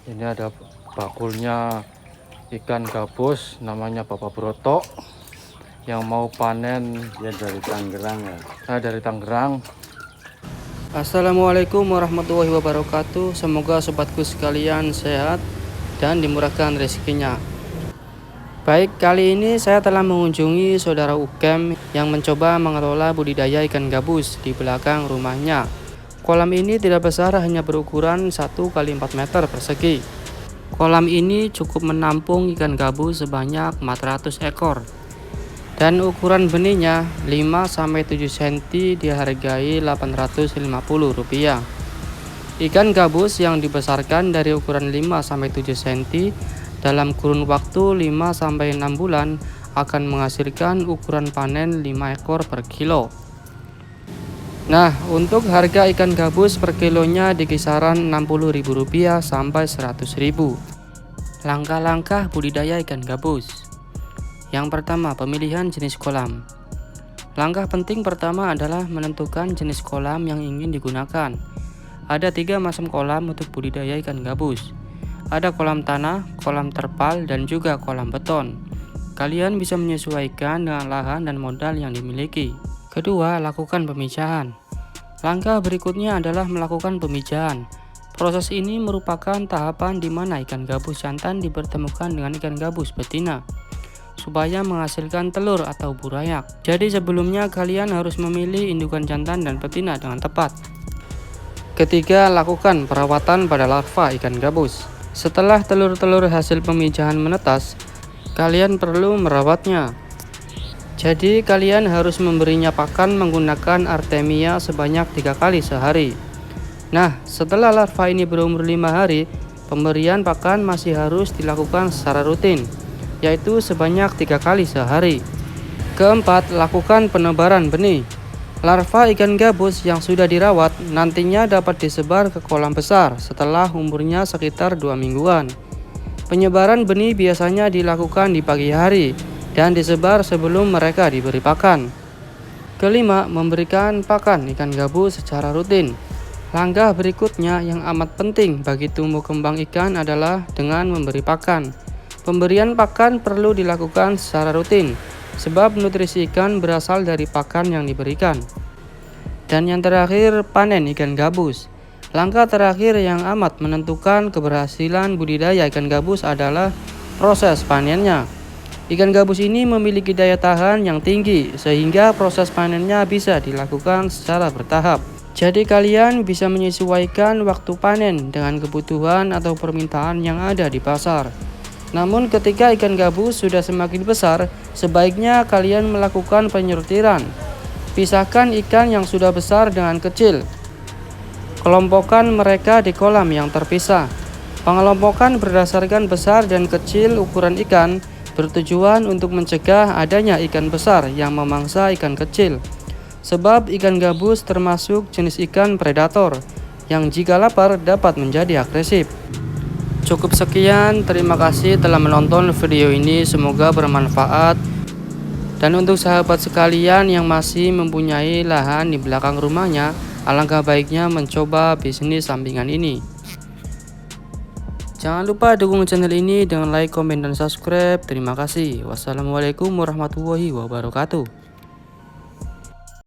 Ini ada bakulnya ikan gabus namanya Bapak Broto yang mau panen Dia dari Tangerang ya. dari Tangerang. Assalamualaikum warahmatullahi wabarakatuh. Semoga sobatku sekalian sehat dan dimurahkan rezekinya. Baik, kali ini saya telah mengunjungi saudara Ugem yang mencoba mengelola budidaya ikan gabus di belakang rumahnya. Kolam ini tidak besar, hanya berukuran 1 kali 4 meter persegi. Kolam ini cukup menampung ikan gabus sebanyak 400 ekor. Dan ukuran benihnya 5-7 cm dihargai Rp850. Ikan gabus yang dibesarkan dari ukuran 5-7 cm dalam kurun waktu 5-6 bulan akan menghasilkan ukuran panen 5 ekor per kilo. Nah, untuk harga ikan gabus per kilonya di kisaran Rp60.000 sampai Rp100.000. Langkah-langkah budidaya ikan gabus. Yang pertama, pemilihan jenis kolam. Langkah penting pertama adalah menentukan jenis kolam yang ingin digunakan. Ada 3 macam kolam untuk budidaya ikan gabus. Ada kolam tanah, kolam terpal, dan juga kolam beton. Kalian bisa menyesuaikan dengan lahan dan modal yang dimiliki. Kedua, lakukan pemijahan. Langkah berikutnya adalah melakukan pemijahan. Proses ini merupakan tahapan di mana ikan gabus jantan dipertemukan dengan ikan gabus betina supaya menghasilkan telur atau burayak. Jadi sebelumnya kalian harus memilih indukan jantan dan betina dengan tepat. Ketiga, lakukan perawatan pada larva ikan gabus. Setelah telur-telur hasil pemijahan menetas, kalian perlu merawatnya. Jadi kalian harus memberinya pakan menggunakan Artemia sebanyak 3 kali sehari. Nah, setelah larva ini berumur 5 hari, pemberian pakan masih harus dilakukan secara rutin, yaitu sebanyak 3 kali sehari. Keempat, lakukan penebaran benih. Larva ikan gabus yang sudah dirawat nantinya dapat disebar ke kolam besar setelah umurnya sekitar 2 mingguan. Penyebaran benih biasanya dilakukan di pagi hari dan disebar sebelum mereka diberi pakan. Kelima, memberikan pakan ikan gabus secara rutin. Langkah berikutnya yang amat penting bagi tumbuh kembang ikan adalah dengan memberi pakan. Pemberian pakan perlu dilakukan secara rutin, sebab nutrisi ikan berasal dari pakan yang diberikan. Dan yang terakhir, panen ikan gabus. Langkah terakhir yang amat menentukan keberhasilan budidaya ikan gabus adalah proses panennya. Ikan gabus ini memiliki daya tahan yang tinggi, sehingga proses panennya bisa dilakukan secara bertahap. Jadi kalian bisa menyesuaikan waktu panen dengan kebutuhan atau permintaan yang ada di pasar. Namun ketika ikan gabus sudah semakin besar, sebaiknya kalian melakukan penyortiran. Pisahkan ikan yang sudah besar dengan kecil. Kelompokkan mereka di kolam yang terpisah. Pengelompokan berdasarkan besar dan kecil ukuran ikan bertujuan untuk mencegah adanya ikan besar yang memangsa ikan kecil. Sebab ikan gabus termasuk jenis ikan predator yang jika lapar dapat menjadi agresif. Cukup sekian, terima kasih telah menonton video ini, semoga bermanfaat. Dan untuk sahabat sekalian yang masih mempunyai lahan di belakang rumahnya, alangkah baiknya mencoba bisnis sampingan ini. Jangan lupa dukung channel ini dengan like, komen, dan subscribe. Terima kasih. Wassalamualaikum warahmatullahi wabarakatuh.